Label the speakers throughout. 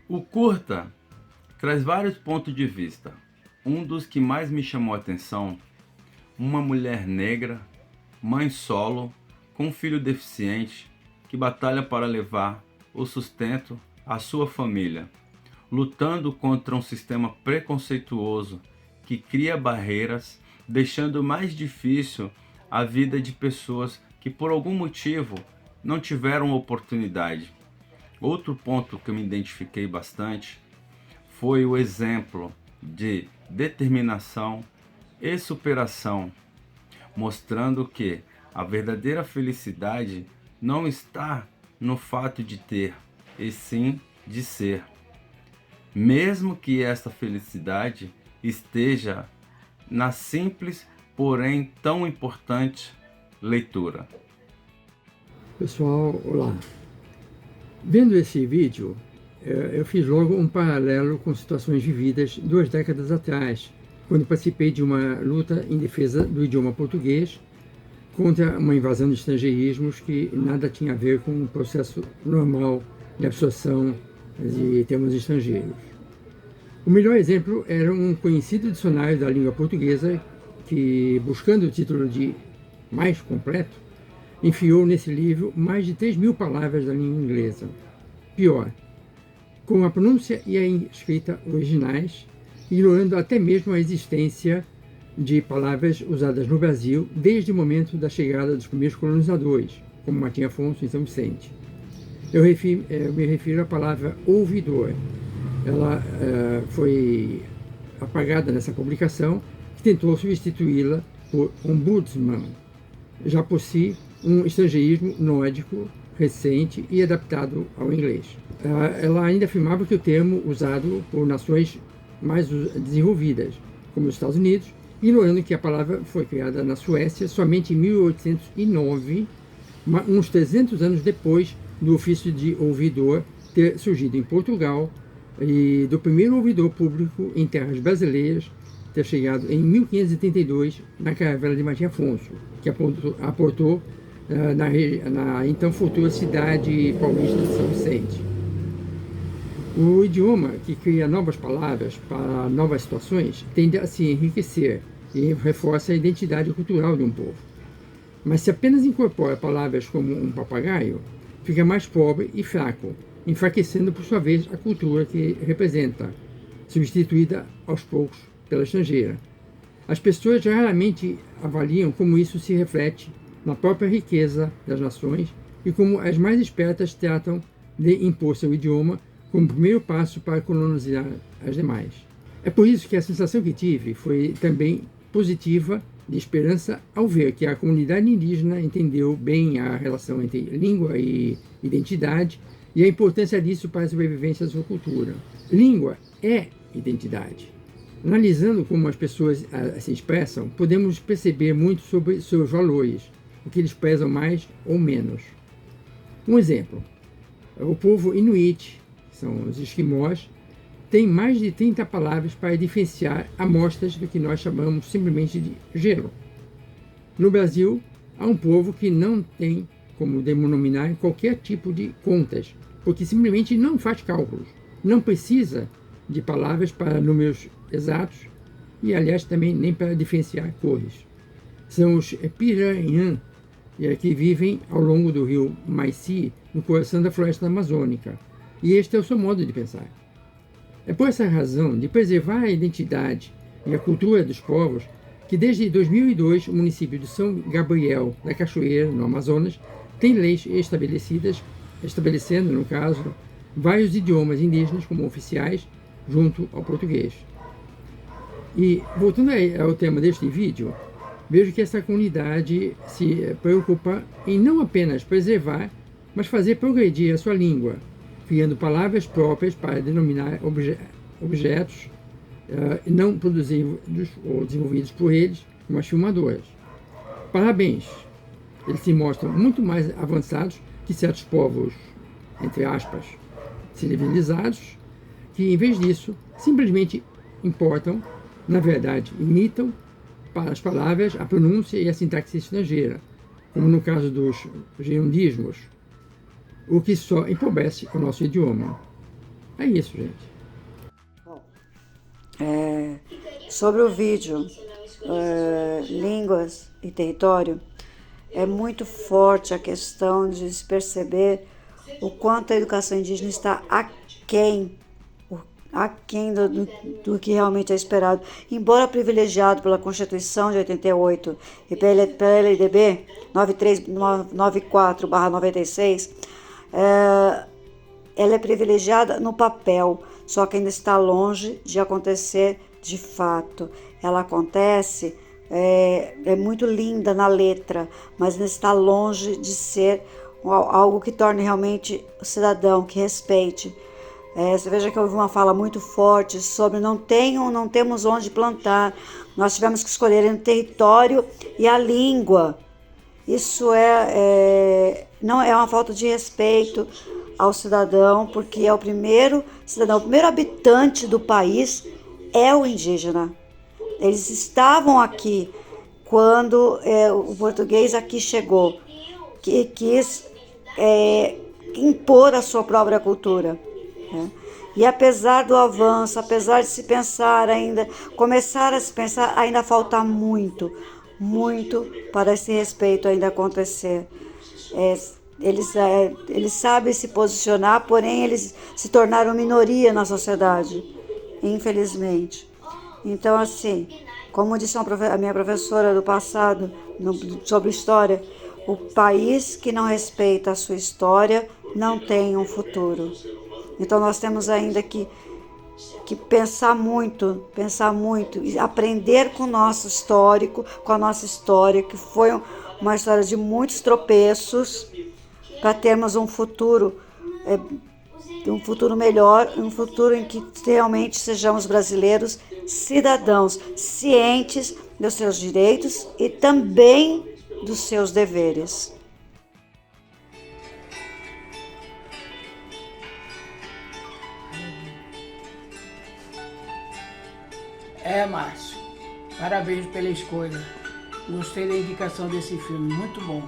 Speaker 1: O curta traz vários pontos de vista. Um dos que mais me chamou a atenção, uma mulher negra, mãe solo, com um filho deficiente, que batalha para levar o sustento à sua família, lutando contra um sistema preconceituoso que cria barreiras, deixando mais difícil a vida de pessoas que por algum motivo não tiveram oportunidade. Outro ponto que eu me identifiquei bastante foi o exemplo de determinação e superação, mostrando que a verdadeira felicidade não está no fato de ter, e sim de ser. Mesmo que esta felicidade esteja na simples, porém tão importante leitura.
Speaker 2: Pessoal, olá. Vendo esse vídeo, eu fiz logo um paralelo com situações vividas 2 décadas atrás, quando participei de uma luta em defesa do idioma português contra uma invasão de estrangeirismos que nada tinha a ver com o processo normal de absorção de termos estrangeiros. O melhor exemplo era um conhecido dicionário da língua portuguesa que, buscando o título de mais completo, enfiou nesse livro mais de 3.000 palavras da língua inglesa. Pior, com a pronúncia e a escrita originais, ignorando até mesmo a existência de palavras usadas no Brasil desde o momento da chegada dos primeiros colonizadores, como Martim Afonso e São Vicente. Eu me refiro à palavra ouvidor. Ela foi apagada nessa publicação, que tentou substituí-la por ombudsman, já por si um estrangeirismo nórdico recente e adaptado ao inglês. Ela ainda afirmava que o termo usado por nações mais desenvolvidas, como os Estados Unidos, ignorando que a palavra foi criada na Suécia somente em 1809, uns 300 anos depois do ofício de ouvidor ter surgido em Portugal e do primeiro ouvidor público em terras brasileiras ter chegado em 1532 na caravela de Martim Afonso, que aportou na então futura cidade paulista de São Vicente. O idioma que cria novas palavras para novas situações tende a se enriquecer e reforça a identidade cultural de um povo. Mas se apenas incorpora palavras como um papagaio, fica mais pobre e fraco, enfraquecendo por sua vez a cultura que representa, substituída aos poucos pela estrangeira. As pessoas raramente avaliam como isso se reflete na própria riqueza das nações e como as mais espertas tratam de impor seu idioma como primeiro passo para colonizar as demais. É por isso que a sensação que tive foi também positiva, de esperança, ao ver que a comunidade indígena entendeu bem a relação entre língua e identidade e a importância disso para a sobrevivência da sua cultura. Língua é identidade. Analisando como as pessoas se expressam, podemos perceber muito sobre seus valores, o que eles prezam mais ou menos. Um exemplo, o povo Inuit, que são os esquimós, tem mais de 30 palavras para diferenciar amostras do que nós chamamos simplesmente de gelo. No Brasil, há um povo que não tem como denominar qualquer tipo de contas, porque simplesmente não faz cálculos, não precisa de palavras para números exatos e, aliás, também nem para diferenciar cores. São os Piranhã, que vivem ao longo do rio Maici, no coração da floresta amazônica. E este é o seu modo de pensar. É por essa razão de preservar a identidade e a cultura dos povos que desde 2002 o município de São Gabriel da Cachoeira, no Amazonas, tem leis estabelecendo, no caso, vários idiomas indígenas como oficiais junto ao português. E, voltando ao tema deste vídeo, vejo que essa comunidade se preocupa em não apenas preservar, mas fazer progredir a sua língua, criando palavras próprias para denominar objetos não produzidos ou desenvolvidos por eles, como as filmadoras. Parabéns! Eles se mostram muito mais avançados que certos povos, entre aspas, civilizados, que em vez disso simplesmente importam, na verdade imitam, para as palavras, a pronúncia e a sintaxe estrangeira, como no caso dos gerundismos, o que só empobrece o nosso idioma. É isso, gente.
Speaker 3: Sobre o vídeo, línguas e território, é muito forte a questão de se perceber o quanto a educação indígena está aquém do que realmente é esperado. Embora privilegiado pela Constituição de 88 e pela LDB 9394/96, ela é privilegiada no papel, só que ainda está longe de acontecer de fato. Ela acontece, é muito linda na letra, mas ainda está longe de ser algo que torne realmente o cidadão, que respeite. Você veja que houve uma fala muito forte sobre não temos onde plantar, nós tivemos que escolher entre o território e a língua. Isso não é uma falta de respeito ao cidadão, porque é o primeiro cidadão, o primeiro habitante do país é o indígena. Eles estavam aqui quando o português aqui chegou, que quis impor a sua própria cultura. E apesar do avanço, apesar de se pensar ainda, começar a se pensar, ainda falta muito para esse respeito ainda acontecer. Eles sabem se posicionar, porém eles se tornaram minoria na sociedade, infelizmente. Então, assim, como disse a minha professora do passado, sobre história, o país que não respeita a sua história não tem um futuro. Então nós temos ainda que pensar muito e aprender com o nosso histórico, com a nossa história, que foi uma história de muitos tropeços, para termos um futuro melhor, um futuro em que realmente sejamos brasileiros, cidadãos cientes dos seus direitos e também dos seus deveres.
Speaker 4: Márcio, parabéns pela escolha. Gostei da indicação desse filme, muito bom.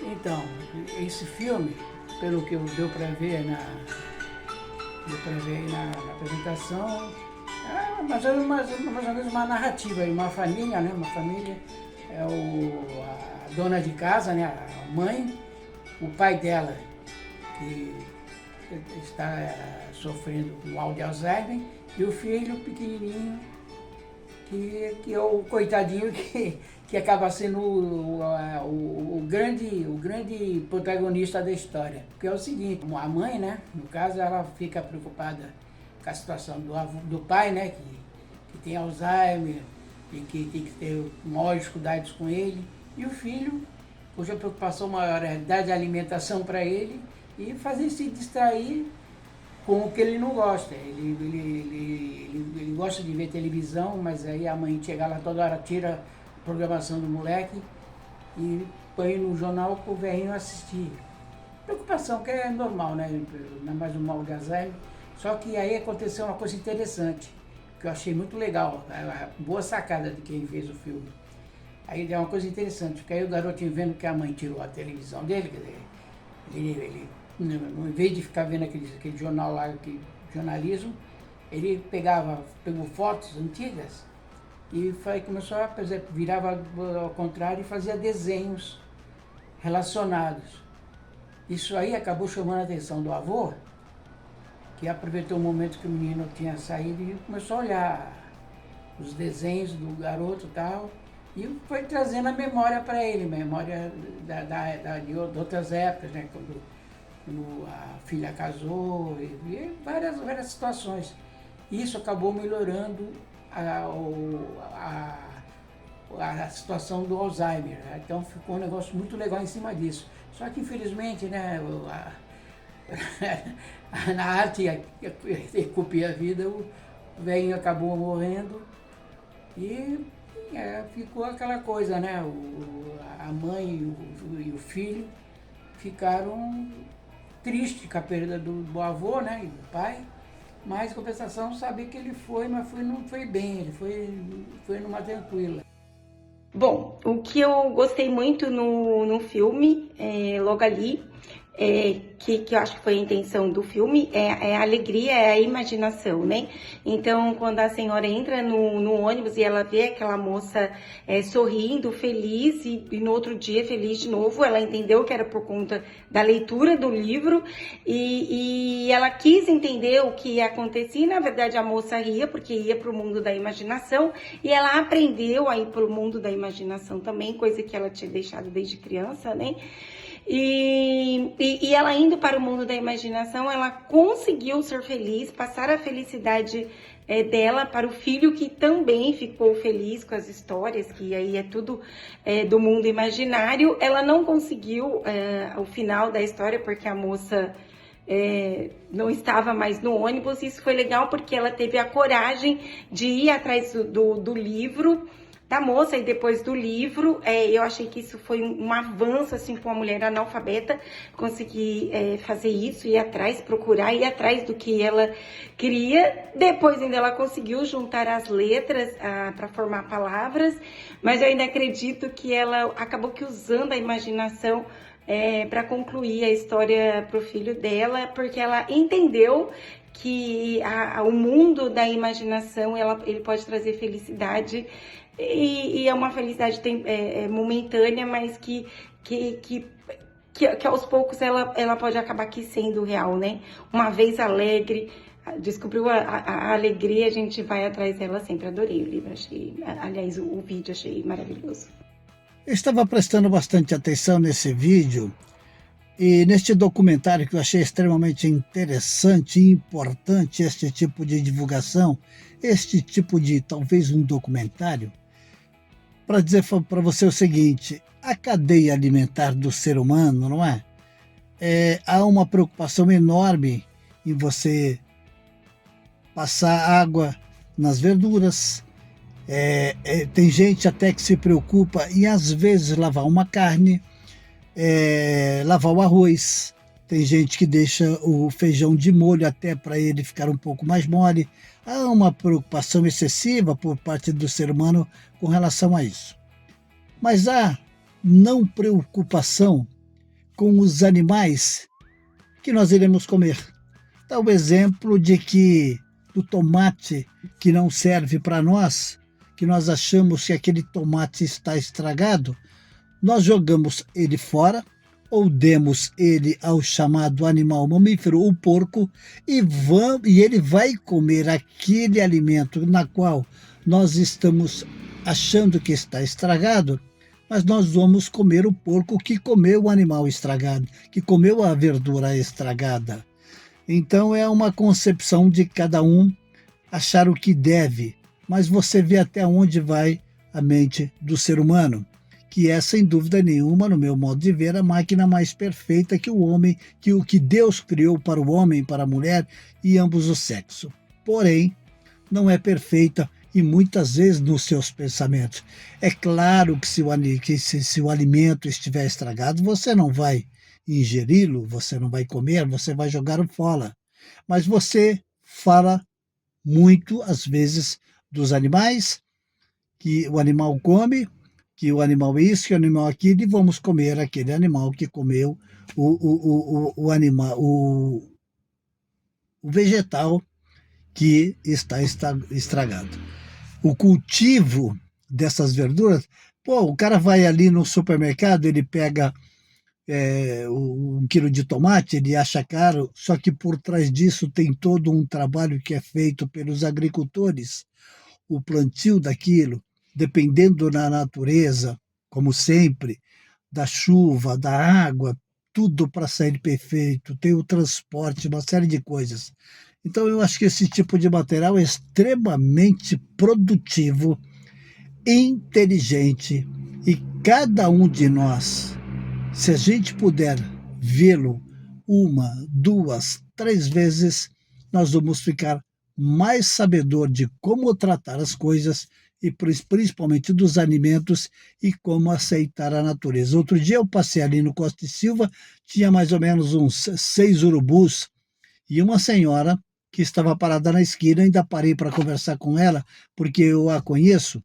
Speaker 4: Então, esse filme, pelo que deu para ver na apresentação, é mais ou menos uma narrativa, uma família, né? Uma família, a dona de casa, né? A mãe, o pai dela, que está sofrendo com mal de Alzheimer, e o filho pequenininho, que é o coitadinho que acaba sendo o grande protagonista da história. Porque é o seguinte, a mãe, né, no caso, ela fica preocupada com a situação do pai, né, que tem Alzheimer e que tem que ter maiores cuidados com ele, e o filho, cuja preocupação maior é dar de alimentação para ele e fazer se distrair com o que ele não gosta. Ele gosta de ver televisão, mas aí a mãe chega lá toda hora, tira a programação do moleque e põe no jornal para o velhinho assistir. Preocupação que é normal, né? Não é mais um mal de Alzheimer. Só que aí aconteceu uma coisa interessante, que eu achei muito legal, a boa sacada de quem fez o filme. Aí é uma coisa interessante, porque aí o garotinho vendo que a mãe tirou a televisão dele, quer dizer, ele em vez de ficar vendo aquele jornal lá, jornalismo, ele pegou fotos antigas e começou a, por exemplo, virava ao contrário e fazia desenhos relacionados. Isso aí acabou chamando a atenção do avô, que aproveitou o momento que o menino tinha saído e começou a olhar os desenhos do garoto e tal, e foi trazendo a memória para ele, memória de outras épocas, né? Quando a filha casou, e várias situações. Isso acabou melhorando a situação do Alzheimer, né? Então ficou um negócio muito legal em cima disso. Só que infelizmente, né, na arte que copia a vida, o velhinho acabou morrendo e ficou aquela coisa, né? A mãe e o filho ficaram triste com a perda do avô, né, e do pai, mas em compensação saber que ele foi, mas não foi bem, ele foi numa tranquila.
Speaker 5: Bom, o que eu gostei muito no filme, logo ali, que eu acho que foi a intenção do filme, é a alegria, é a imaginação, né? Então, quando a senhora entra no ônibus e ela vê aquela moça sorrindo, feliz, e no outro dia feliz de novo, ela entendeu que era por conta da leitura do livro, e ela quis entender o que ia acontecer, e na verdade a moça ria, porque ia para o mundo da imaginação, e ela aprendeu a ir para o mundo da imaginação também, coisa que ela tinha deixado desde criança, né? E ela indo para o mundo da imaginação, ela conseguiu ser feliz, passar a felicidade dela para o filho, que também ficou feliz com as histórias, que aí é tudo do mundo imaginário. Ela não conseguiu o final da história, porque a moça não estava mais no ônibus. Isso foi legal, porque ela teve a coragem de ir atrás do livro da moça, e depois do livro, eu achei que isso foi um avanço, assim, para uma mulher analfabeta conseguir fazer isso, ir atrás, procurar, ir atrás do que ela queria. Depois ainda ela conseguiu juntar as letras para formar palavras, mas eu ainda acredito que ela acabou que usando a imaginação para concluir a história para o filho dela, porque ela entendeu que o mundo da imaginação ele pode trazer felicidade, e é uma felicidade momentânea, mas que aos poucos ela pode acabar aqui sendo real, né? Uma vez alegre, descobriu a alegria, a gente vai atrás dela sempre. Adorei o livro, aliás, o vídeo achei maravilhoso.
Speaker 6: Eu estava prestando bastante atenção nesse vídeo e neste documentário, que eu achei extremamente interessante e importante, este tipo de divulgação, este tipo de, talvez, um documentário, para dizer para você o seguinte: a cadeia alimentar do ser humano, não é? Há uma preocupação enorme em você passar água nas verduras. Tem gente até que se preocupa em, às vezes, lavar uma carne, lavar o arroz. Tem gente que deixa o feijão de molho até para ele ficar um pouco mais mole. Há uma preocupação excessiva por parte do ser humano com relação a isso. Mas há não preocupação com os animais que nós iremos comer. Dá o exemplo de que o tomate que não serve para nós, que nós achamos que aquele tomate está estragado, nós jogamos ele fora, ou demos ele ao chamado animal mamífero, o porco, e ele vai comer aquele alimento na qual nós estamos achando que está estragado, mas nós vamos comer o porco que comeu o animal estragado, que comeu a verdura estragada. Então é uma concepção de cada um achar o que deve, mas você vê até onde vai a mente do ser humano, que é, sem dúvida nenhuma, no meu modo de ver, a máquina mais perfeita que o homem, que o que Deus criou para o homem, para a mulher e ambos os sexos. Porém, não é perfeita, e muitas vezes nos seus pensamentos. É claro que se o alimento estiver estragado, você não vai ingeri-lo, você não vai comer, você vai jogar fora. Mas você fala muito, às vezes, dos animais, que o animal come, que o animal é isso, que o animal é aquilo, e vamos comer aquele animal que comeu o vegetal que está estragado. O cultivo dessas verduras, o cara vai ali no supermercado, ele pega 1 quilo de tomate, ele acha caro, só que por trás disso tem todo um trabalho que é feito pelos agricultores, o plantio daquilo, dependendo da natureza, como sempre, da chuva, da água, tudo para sair perfeito, tem o transporte, uma série de coisas. Então eu acho que esse tipo de material é extremamente produtivo, inteligente, e cada um de nós, se a gente puder vê-lo 1, 2, 3 vezes, nós vamos ficar mais sabedor de como tratar as coisas, e principalmente dos alimentos, e como aceitar a natureza. Outro dia eu passei ali no Costa e Silva, tinha mais ou menos uns 6 urubus, e uma senhora que estava parada na esquina, ainda parei para conversar com ela, porque eu a conheço,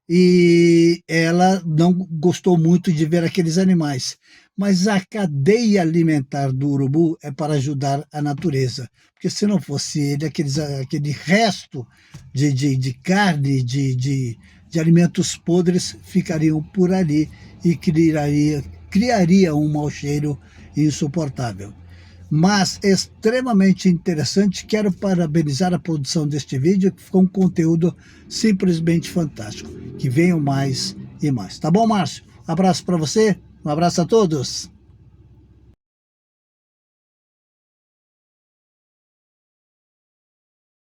Speaker 6: e ela não gostou muito de ver aqueles animais. mas a cadeia alimentar do urubu é para ajudar a natureza. Porque se não fosse ele, aquele resto de carne, de alimentos podres ficariam por ali e criaria um mau cheiro insuportável. Mas extremamente interessante, quero parabenizar a produção deste vídeo, que ficou um conteúdo simplesmente fantástico. Que venham mais e mais. Tá bom, Márcio? Abraço para você, um abraço a todos.